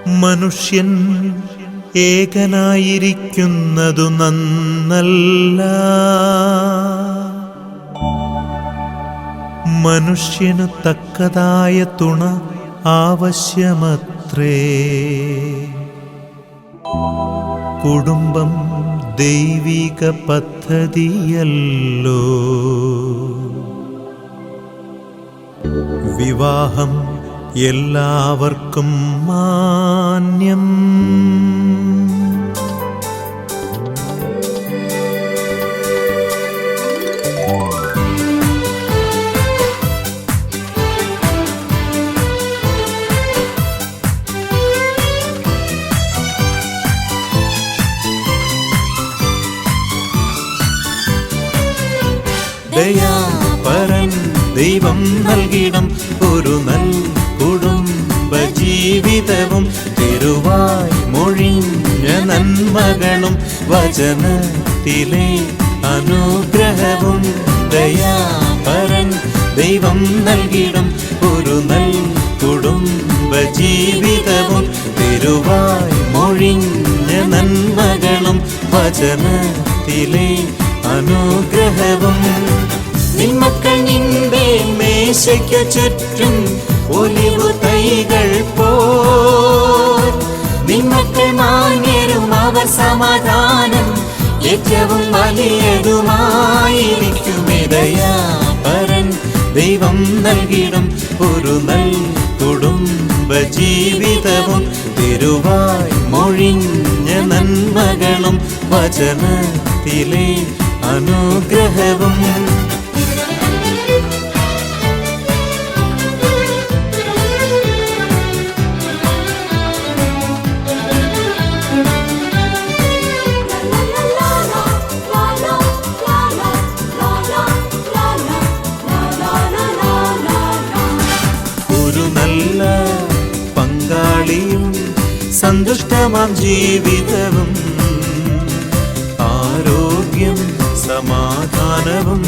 മനുഷ്യൻ ഏകനായിരിക്കുന്നതു നന്നല്ല. മനുഷ്യനു തക്കതായ തുണ ആവശ്യമത്രേ. കുടുംബം ദൈവിക പദ്ധതിയല്ലോ. വിവാഹം എല്ലാവർക്കും മാന്യം. ദയാപരൻ ദൈവം നൽകിടം ഒരു നൽ കുടുംബ ജീവിതവും തിരുവായ് മൊഴിഞ്ഞ നന്മകളും വചനത്തിലെ അനുഗ്രഹവും. ദയാപരൻ ദൈവം നൽകിടം ഒരു നൽ കുടുംബ ജീവിതവും തിരുവായ് മൊഴിഞ്ഞ നന്മകളും വചനത്തിലെ അനുഗ്രഹവും. നിന്മക്കൾ നിന്റെ മേശയ്ക്കു ചുറ്റും ഒലിവു തൈകൾ പോൽ. നിന്മക്കൾ മാന്യരും അവർ സമാധാനം ഏറ്റവും വലിയതുമായിരിക്കുമേ. ദയാപരൻ ദൈവം നൽകിടും ഒരു നൽ കുടുംബ ജീവിതവും തിരുവായ് മൊഴിഞ്ഞ നന്മകളും വചനത്തിലെ അനുഗ്രഹവും. ഒരു നല്ല പങ്കാളിയും സന്തുഷ്ടമാം ജീവിതവും ആരോഗ്യം സമാധാനവും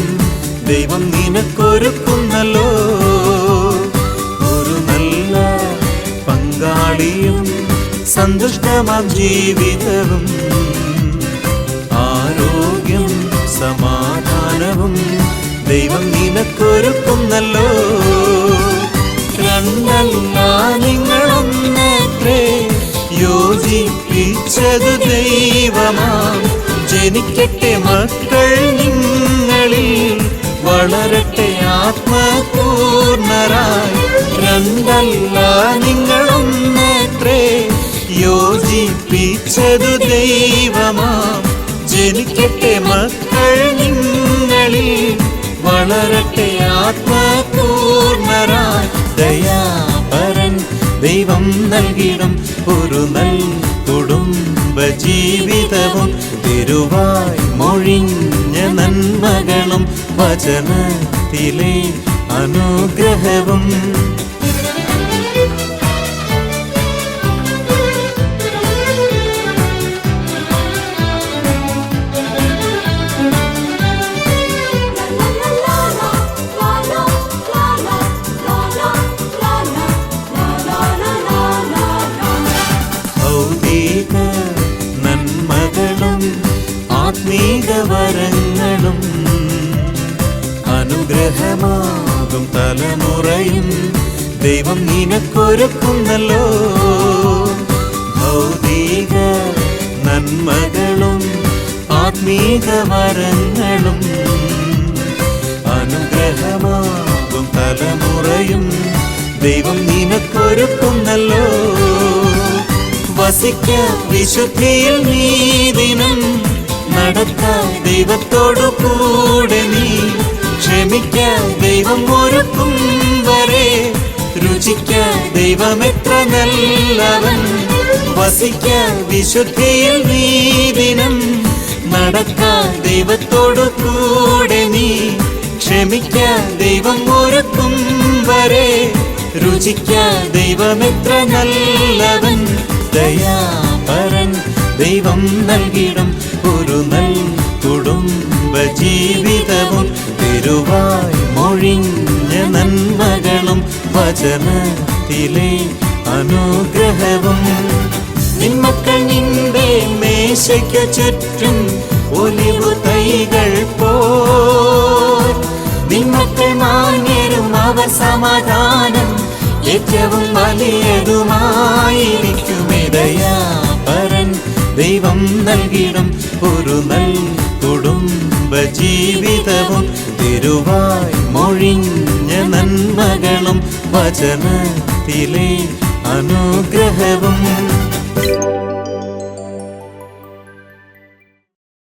ദൈവം നിനക്കൊരുക്കുന്നല്ലോ. ഒരു നല്ല പങ്കാളിയും സന്തുഷ്ടമാം ജീവിതവും ആരോഗ്യം സമാധാനവും ദൈവം നിനക്കൊരുക്കുന്നല്ലോ. രണ്ടല്ല നിങ്ങളൊന്നത്രേ യോജിപ്പിച്ചത് ദൈവമാം. ജനിക്കട്ടെ മക്കൾ നിങ്ങളിൽ വളരട്ടെ ആത്മപൂർണരായി. രണ്ടല്ല നിങ്ങളൊന്നത്രേ യോജിപ്പിച്ചതു ദൈവമാം. ജനിക്കട്ടെ മക്കൾ നിങ്ങളിൽ വളരട്ടെ ആത്മപൂർണരായി. ദയാപരൻ ദൈവം നൽകിടും ഒരു നൽ കുടുംബ ജീവിതവും തിരുവായ് മൊഴിഞ്ഞ നന്മകളും വചനത്തിലെ അനുഗ്രഹവും. നന്മകളും ആത്മീകവരങ്ങളും അനുഗ്രഹമാകും തലമുറയും ദൈവം നിനക്കൊരുക്കുന്നല്ലോ. ഭൗതിക നന്മകളും ആത്മീകവരങ്ങളും അനുഗ്രഹമാകും തലമുറയും ദൈവം നിനക്കൊരുക്കുന്നല്ലോ. വസിക്ക വിശുദ്ധിയിൽ നീതിനും നടക്ക ദൈവത്തോടു കൂടെ നീ. ക്ഷമിക്ക ദൈവം ഒരുക്കും വരെ രുചിക്ക ദൈവമെത്ര നല്ലവൻ. വസിക്ക വിശുദ്ധിയിൽ നീതിനും നടക്ക ദൈവത്തോടു കൂടെ നീ. ക്ഷമിക്ക ദൈവം ഒരുക്കും വരെ രുചിക്ക ദൈവമെത്ര നല്ലവൻ. ദയാപരൻ ദൈവം നൽകിടും ഒരു നൽ കുടുംബ ജീവിതവും തിരുവായ് മൊഴിഞ്ഞ നന്മകളും വചന വചനത്തിലെ അനുഗ്രഹവും. നിന്മക്കൾ നിന്റെ മേശയ്ക്കു ചുറ്റും ഒലിവു തൈകൾ പോൽ. നിന്മക്കൾ മാന്യരും അവർ സമാധാനം ഏറ്റവും വലിയതുമായിരിക്കുമിടയാ പരൻ ദൈവം നൽകിടും ഒരു നൽ കുടുംബ ജീവിതവും തിരുവായ് മൊഴിഞ്ഞ നന്മകളും വചനത്തിലെ അനുഗ്രഹവും.